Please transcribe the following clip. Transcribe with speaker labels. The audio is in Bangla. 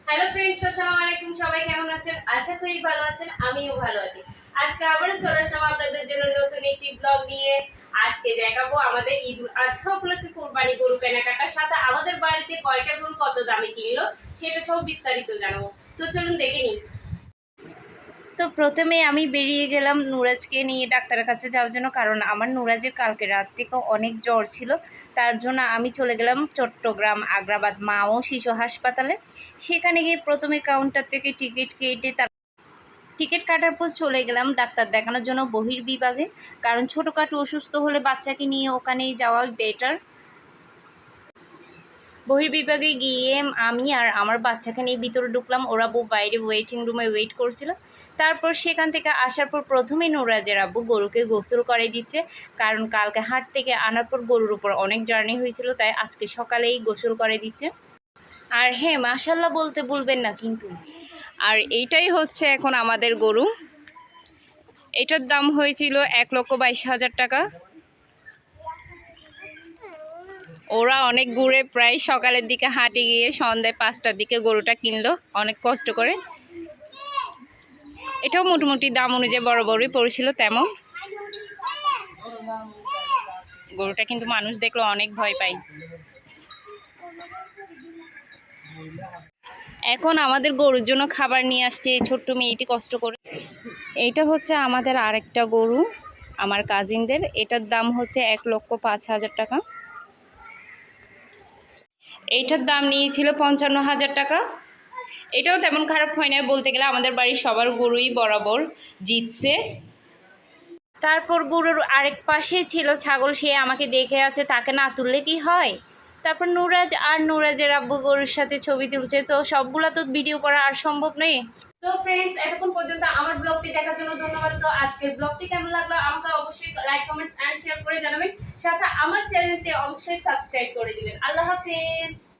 Speaker 1: হ্যালো ফ্রেন্ডস, আসসালামু আলাইকুম। সবাই কেমন আছেন? আশা করি ভালো আছেন, আমিও ভালো আছি। আজকে আবারও চলে আসলাম আপনাদের জন্য নতুন একটি ব্লগ নিয়ে। আজকে দেখাবো আমাদের ঈদ উল আজহা উপলক্ষে কোরবানি গরু কেনাকাটার সাথে আমাদের বাড়িতে কয়টা গরু কত দামে কিনলো সেটা সব বিস্তারিত জানাবো। তো চলুন দেখে নিই। তো প্রথমে আমি বেরিয়ে গেলাম নুরাজকে নিয়ে ডাক্তারের কাছে যাওয়ার জন্য, কারণ আমার নুরাজের কালকে রাত থেকে অনেক জ্বর ছিল। তার জন্য আমি চলে গেলাম চট্টগ্রাম আগ্রাবাদ মা ও শিশু হাসপাতালে। সেখানে গিয়ে প্রথমে কাউন্টার থেকে টিকিট কেটে টিকিট কাটার পর চলে গেলাম ডাক্তার দেখানোর জন্য বহির্বিভাগে, কারণ ছোটোখাটো অসুস্থ হলে বাচ্চাকে নিয়ে ওখানেই যাওয়া বেটার। বহির্বিভাগে গিয়ে আমি আর আমার বাচ্চাকে নিয়ে ভিতরে ঢুকলাম, ওরা বাইরে ওয়েটিং রুমে ওয়েট করছিল। তারপর সেখান থেকে আসার পর প্রথমেই নুরাজের আব্বু গরুকে গোসল করে দিচ্ছে, কারণ কালকে হাট থেকে আনার পর গরুর উপর অনেক জার্নি হয়েছিল, তাই আজকে সকালেই গোসল করে দিচ্ছে। আর হ্যাঁ, মাশাল্লাহ বলতে বলবেন না কিন্তু। আর এইটাই হচ্ছে এখন আমাদের গরু। এটার দাম হয়েছিল 1,22,000 টাকা। ওরা অনেক ঘুরে, প্রায় সকালের দিকে হাটে গিয়ে সন্ধ্যায় 5টার দিকে গরুটা কিনলো অনেক কষ্ট করে। এটাও মোটামুটি দাম অনুযায়ী বড় বড়ই পড়েছিল তেমন। গরুটা কিন্তু মানুষ দেখলো অনেক ভয় পায়। এখন আমাদের গরুর জন্য খাবার নিয়ে আসছে এই ছোট্ট মেয়েটি কষ্ট করে। এইটা হচ্ছে আমাদের আরেকটা গরু, আমার কাজিনদের। এটার দাম হচ্ছে 1,05,000 টাকা। এইটার দাম নিয়েছিল 55,000 টাকা। এটাও তেমন খারাপ হয় না বলতে গেলে, আমাদের বাড়ির সবার গরুই বরাবর জিতছে। তারপর গরুর আরেক পাশে ছিল ছাগল, সে আমাকে দেখে আছে, তাকে না তুললে কি হয়। তারপর নুরাজ আর নুরাজের আব্বু গরুর সাথে ছবি তুলছে, তো সবগুলা তো ভিডিও করা আর সম্ভব নেই। তো ফ্রেন্ডস, এতক্ষণ পর্যন্ত আমার ব্লগটি দেখার জন্য ধন্যবাদ। তো আজকের ব্লগটি কেমন লাগলো আমাকে অবশ্যই লাইক, কমেন্টস এন্ড শেয়ার করে জানাবেন। সাথে আমার চ্যানেলটি অবশ্যই সাবস্ক্রাইব করে দিবেন। আল্লাহ হাফেজ।